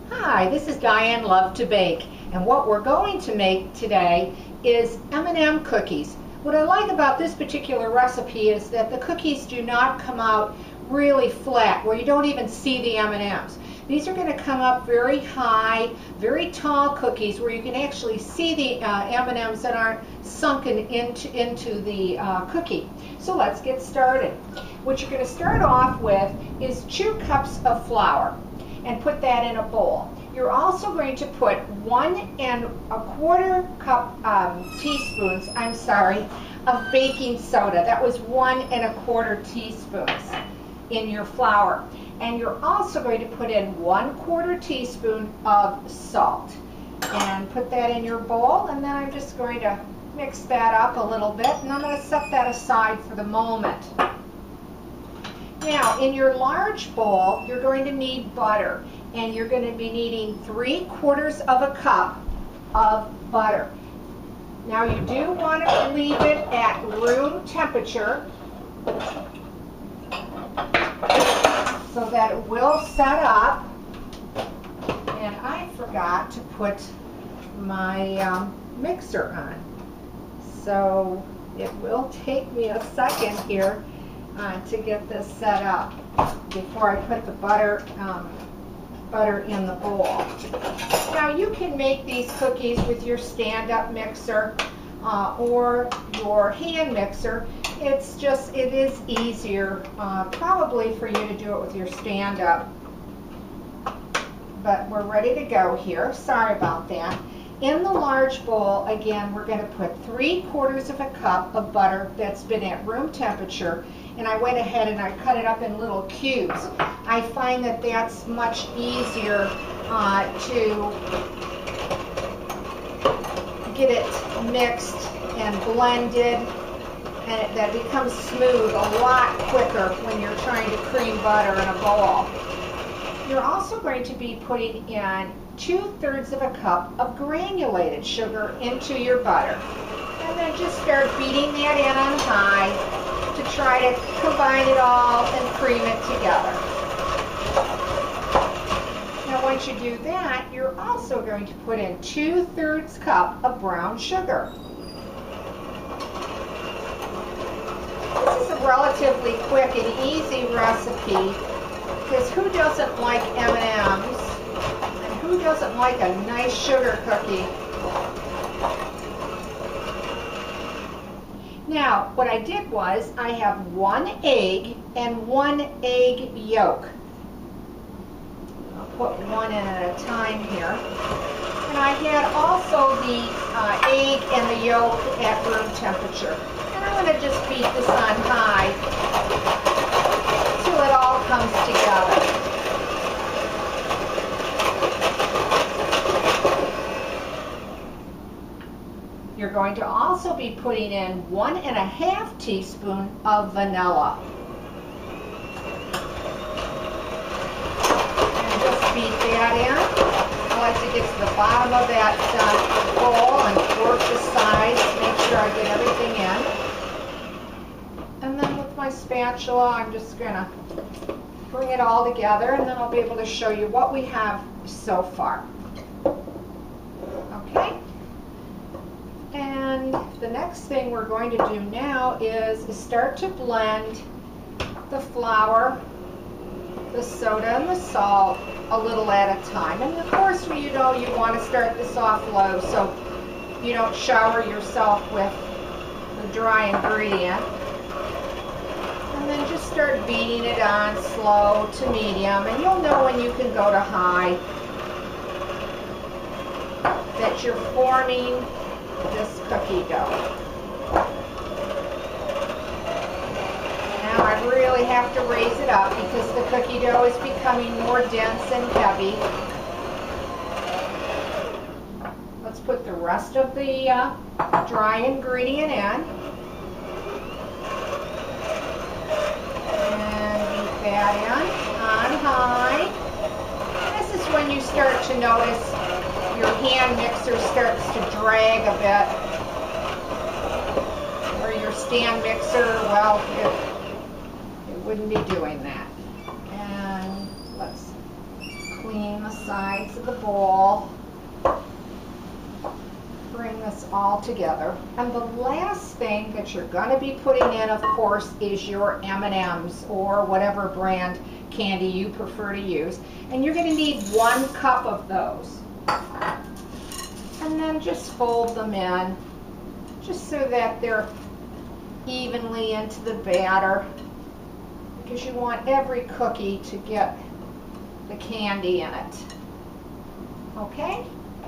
Hi, this is Diane Lovetobake, and what we're going to make today is M&M cookies. What I like about this particular recipe is that the cookies do not come out really flat, where you don't even see the M&Ms. These are going to come up very high, very tall cookies where you can actually see the M&Ms that aren't sunken into the cookie. So let's get started. What you're going to start off with is 2 cups of flour and put that in a bowl. You're also going to put 1 1/4 teaspoons of baking soda. That was 1 1/4 teaspoons in your flour. And you're also going to put in 1/4 teaspoon of salt. And put that in your bowl, and then I'm just going to mix that up a little bit, and I'm going to set that aside for the moment. Now, in your large bowl, you're going to need butter, and you're going to be needing 3/4 cup of butter. Now, you do want to leave it at room temperature so that it will set up. And I forgot to put my mixer on, so it will take me a second here to get this set up before I put the butter in the bowl. Now, you can make these cookies with your stand-up mixer or your hand mixer. It is easier probably for you to do it with your stand-up. But we're ready to go here. Sorry about that. In the large bowl, again, we're going to put 3/4 cup of butter that's been at room temperature, and I went ahead and I cut it up in little cubes. I find that that's much easier to get it mixed and blended, and that becomes smooth a lot quicker when you're trying to cream butter in a bowl. You're also going to be putting in 2/3 cup of granulated sugar into your butter. And then just start beating that in on high to try to combine it all and cream it together. Now, once you do that, you're also going to put in 2/3 cup of brown sugar. This is a relatively quick and easy recipe, because who doesn't like M&Ms? And who doesn't like a nice sugar cookie? Now, what I did was I have 1 egg and 1 egg yolk. I'll put one in at a time here. And I had also the egg and the yolk at room temperature. And I'm going to just beat this on high till it all comes together. You're going to also be putting in 1 1/2 teaspoon of vanilla. And just beat that in. I like to get to the bottom of that bowl and work the sides, make sure I get everything in. And then with my spatula, I'm just going to bring it all together, and then I'll be able to show you what we have so far. Okay? And the next thing we're going to do now is start to blend the flour, the soda, and the salt a little at a time. And of course, you know, you want to start this off low so you don't shower yourself with the dry ingredient. And then just start beating it on slow to medium, and you'll know when you can go to high that you're forming this cookie dough. Now I really have to raise it up because the cookie dough is becoming more dense and heavy. Let's put the rest of the dry ingredient in. And beat that in on high. This is when you start to notice your hand mixer starts to drag a bit, or your stand mixer, well, it wouldn't be doing that. And let's clean the sides of the bowl. Bring this all together. And the last thing that you're going to be putting in, of course, is your M&Ms or whatever brand candy you prefer to use. And you're going to need 1 cup of those. And then just fold them in, just so that they're evenly into the batter, because you want every cookie to get the candy in it. Okay,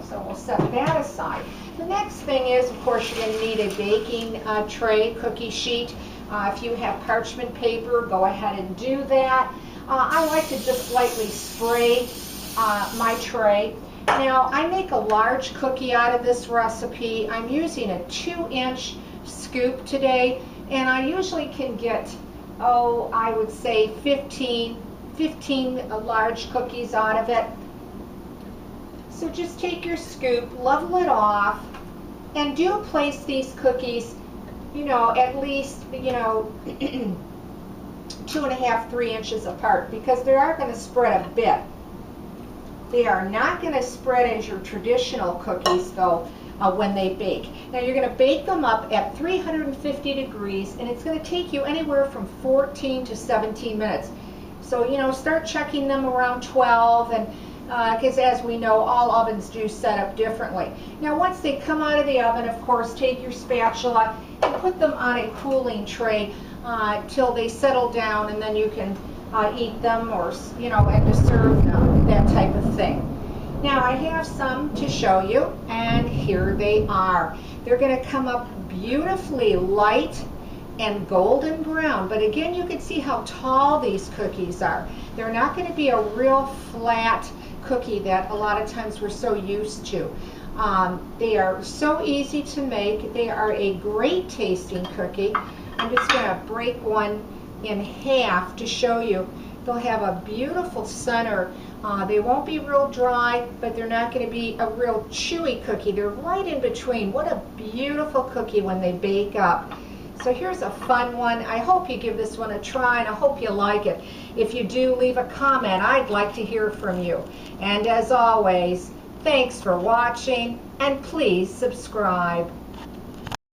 so we'll set that aside. The next thing is, of course, you're going to need a baking tray, cookie sheet. If you have parchment paper, go ahead and do that. I like to just lightly spray my tray. Now, I make a large cookie out of this recipe. I'm using a 2-inch scoop today, and I usually can get, I would say 15 large cookies out of it. So just take your scoop, level it off, and do place these cookies, at least, 2.5, 3 inches apart, because they are going to spread a bit. They are not going to spread as your traditional cookies, though, when they bake. Now, you're going to bake them up at 350 degrees, and it's going to take you anywhere from 14 to 17 minutes. So, start checking them around 12, and because as we know, all ovens do set up differently. Now, once they come out of the oven, of course, take your spatula and put them on a cooling tray till they settle down, and then you can eat them, or and to serve them, that type of thing. Now, I have some to show you, and here they are. They're going to come up beautifully light and golden brown, but again, you can see how tall these cookies are. They're not going to be a real flat cookie that a lot of times we're so used to. They are so easy to make. They are a great tasting cookie. I'm just going to break one in half to show you. They'll have a beautiful center. They won't be real dry, but they're not going to be a real chewy cookie. They're right in between. What a beautiful cookie when they bake up. So here's a fun one. I hope you give this one a try, and I hope you like it. If you do, leave a comment. I'd like to hear from you. And as always, thanks for watching, and please subscribe.